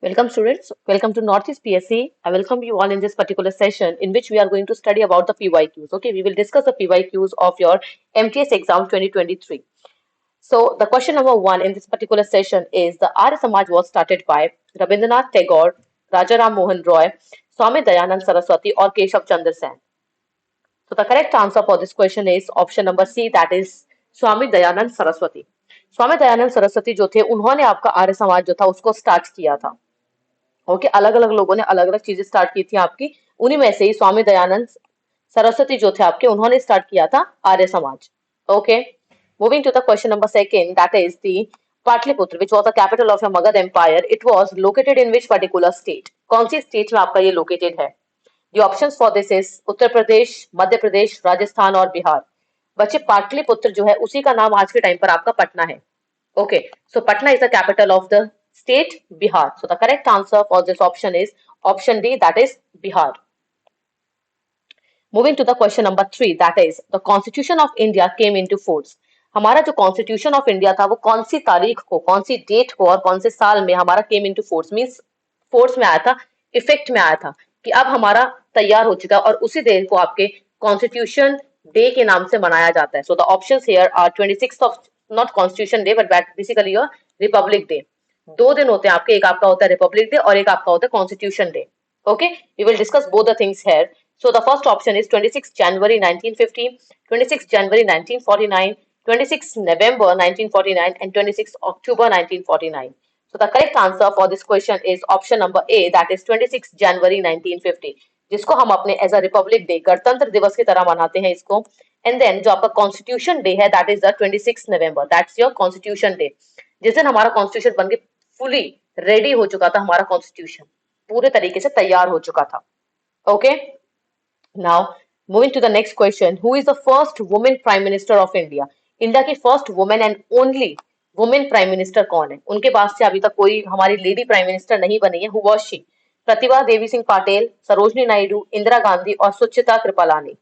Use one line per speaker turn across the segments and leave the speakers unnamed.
Welcome students, welcome to Northeast PSC. I welcome you all in this particular session in which we are going to study about the PYQs. Okay, we will discuss the PYQs of your MTS exam 2023. So the question number one in this particular session is the Arya Samaj was started by Rabindranath Tagore, Raja Ram Mohan Roy, Swami Dayanand Saraswati or Keshav Chandra Sen. So the correct answer for this question is option number C, that is Swami Dayanand Saraswati. Swami Dayanand Saraswati जो थे उन्होंने आपका आर्य समाज जो था उसको start किया था. Okay, अलग अलग लोगों ने अलग अलग चीजें स्टार्ट की थी आपकी, उन्हीं में से ही स्वामी दयानंद सरस्वती जो थे आपके उन्होंने स्टार्ट किया था Arya Samaj. Okay, moving to the question number second, that is the Pataliputra which was the capital of Magadha empire. It was located in which particular state. कौन सी स्टेट में आपका ये लोकेटेड है? The options for this is Uttar Pradesh, Madhya Pradesh, Rajasthan और बिहार. बच्चे पाटलिपुत्र जो है उसी का नाम आज के टाइम पर आपका पटना है. Okay, so Patna is the capital of the state Bihar. So the correct answer for this option is option D, that is Bihar. Moving to the question number 3, that is the Constitution of India came into force. हमारा जो Constitution of India था वो कौन सी तारीख को, कौन सी date को और कौन से साल में हमारा came into force means force में आया था, इफेक्ट में आया था कि अब हमारा तैयार हो चुका है और उसी दिन को आपके Constitution Day के नाम से मनाया जाता है. So the options here are 26th of not Constitution Day but basically your Republic Day. दो दिन होते हैं आपके, एक आपका होता है Republic Day और एक आपका होता है Constitution Day. Okay, we will discuss both the things here. So the first option is 26 January 1950, 26 January 1949, 26 November 1949 and 26 October 1949. So the correct answer for this question is option number A, that is 26 January 1950, जिसको हम अपने as a republic day गणतंत्र दिवस की तरह मनाते हैं इसको. एंड देन जो आपका कॉन्स्टिट्यूशन डे है that is the 26 November, that's your constitution day, जिस दिन हमारा कॉन्स्टिट्यूशन बन के फुली रेडी हो चुका था, हमारा कॉन्स्टिट्यूशन पूरे तरीके से तैयार हो चुका था. Okay, now moving to the next question, who is the first women prime minister of India. India की first women and only women prime minister कौन है? उनके पास से अभी तक कोई हमारी लेडी प्राइम मिनिस्टर नहीं बनी है. Who was she? Pratibha Devi Singh Patil, Sarojini Naidu, Indira Gandhi और Sucheta Kripalani.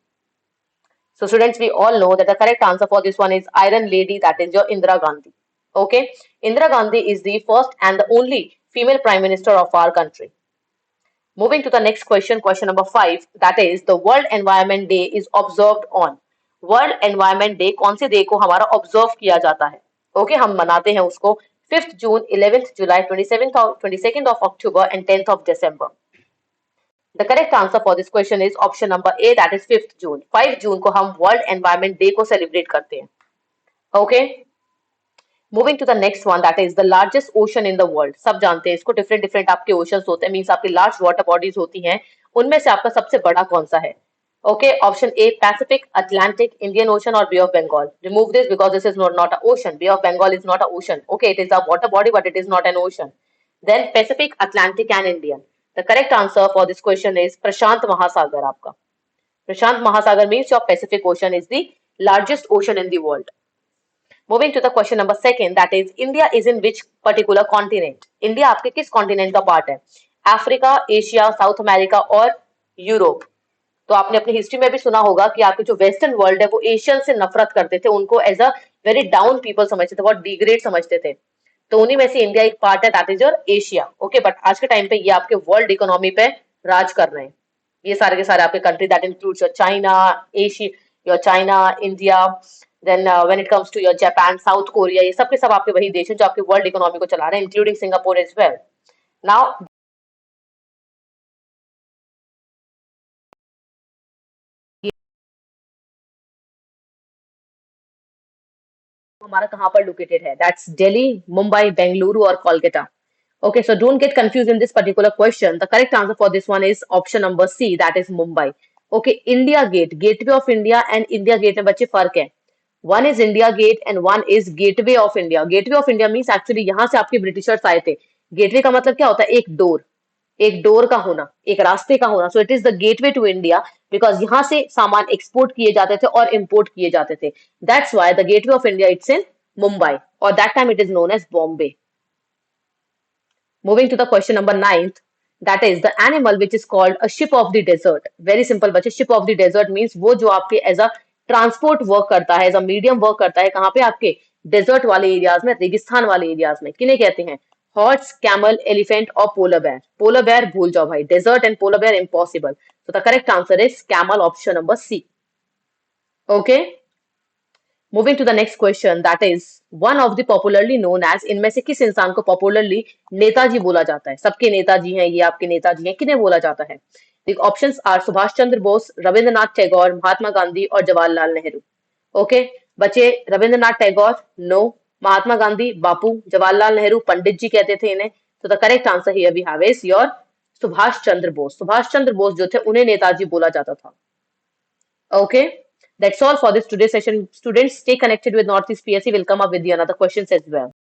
So students, we all know that the correct answer for this one is Iron Lady, that is your Indira Gandhi. Okay, Indira Gandhi is the first and the only female prime minister of our country. Moving to the next question, question number 5, that is the World Environment Day is observed on. World Environment Day कौन से day को हमारा observe किया जाता है? Okay, हम मनाते हैं उसको 5th June, 11th July, 22nd of October and 10th of December. The correct answer for this question is option number A, that is 5th June. 5 जून को हम वर्ल्ड एनवायरमेंट डे को सेलिब्रेट करते हैं. Okay, moving to the next one, that is the largest ocean in the world. सब जानते हैं इसको, डिफरेंट डिफरेंट आपके ओशंस होते हैं, मींस आपकी लार्ज वाटर बॉडीज होती हैं, उनमें से आपका सबसे बड़ा कौन सा है? Okay, option A Pacific, Atlantic, Indian ocean और bay of Bengal. Remove this because this is not a ocean. Bay of Bengal is not a ocean. Okay, it is a water body but it is not an ocean. Then Pacific, Atlantic and Indian. The correct answer for this question is प्रशांत महासागर. आपका प्रशांत महासागर means your Pacific Ocean is the largest ocean in the world. Moving to the question number 2, that is India is in which particular continent. India आपके किस continent का part है? Africa, Asia, south America और Europe. तो आपने अपनी history में भी सुना होगा कि आपके जो वेस्टर्न वर्ल्ड है वो एशियन से नफरत करते थे, उनको as a very down people समझते थे, बहुत डिग्रेड समझते थे. तो उन्हीं में से इंडिया एक पार्ट है, that is your Asia. Okay, but आज के टाइम पे ये आपके वर्ल्ड इकोनॉमी पे राज कर रहे हैं. ये सारे के सारे आपके country, that includes your China, Asia, your China, India, then when it comes to your Japan, South Korea, ये सब के सब आपके वही देश हैं जो आपके वर्ल्ड इकोनॉमी को चला रहे हैं, including Singapore as well. Now हमारा कहाँ पर लोकेटेड है? दैट्स दिल्ली, मुंबई, बेंगलुरु और Kolkata. Okay, so don't get confused in this particular question. The correct answer for this one is option number C, that is Mumbai. Okay, India Gate, Gateway of India and India Gate में बच्चे फर्क है. One is India Gate and one is Gateway of India. Gateway of India means actually यहाँ से आपके Britishers आए थे. Gateway का मतलब क्या होता है? एक डोर का होना, एक रास्ते का होना. So it is the gateway to India because यहाँ से सामान एक्सपोर्ट किए जाते थे और इम्पोर्ट किए जाते थे. That's why the Gateway of India it's in Mumbai, or that time it is known as Bombay. Moving to the question number 9th, that is the animal which is called a ship of the desert. Very simple बच्चे, ship of the desert means वो जो आपके as a transport work करता है, as a medium work करता है, कहाँ पे? आपके डेजर्ट वाले एरियाज में, रेगिस्तान वाले एरियाज में. किन्हें कहते हैं? हॉर्स, कैमल, एलिफेंट और पोलर बेयर? पोलर बेयर भूल जाओ भाई, desert and polar bear impossible. So the correct answer is camel, option number C. Okay. Moving to the next question, that is one of the popularly known as, इनमें से किस इंसान को popularly Netaji बोला जाता है? सबके नेताजी हैं, ये आपके नेताजी हैं, किन्हें बोला जाता है? The options are Subhash Chandra Bose, Rabindranath Tagore, Mahatma Gandhi और जवाहरलाल नेहरू. ओके बचे, रविंद्रनाथ टैगोर नो, महात्मा गांधी बापू, जवाहरलाल नेहरू पंडित जी कहते थे इन्हें. तो the correct answer here we have is your Subhash Chandra Bose. Subhash Chandra Bose जो थे उन्हें नेताजी बोला जाता था. Okay, that's all for this today's session. Students, stay connected with Northeast PSC. Will come up with the another questions as well.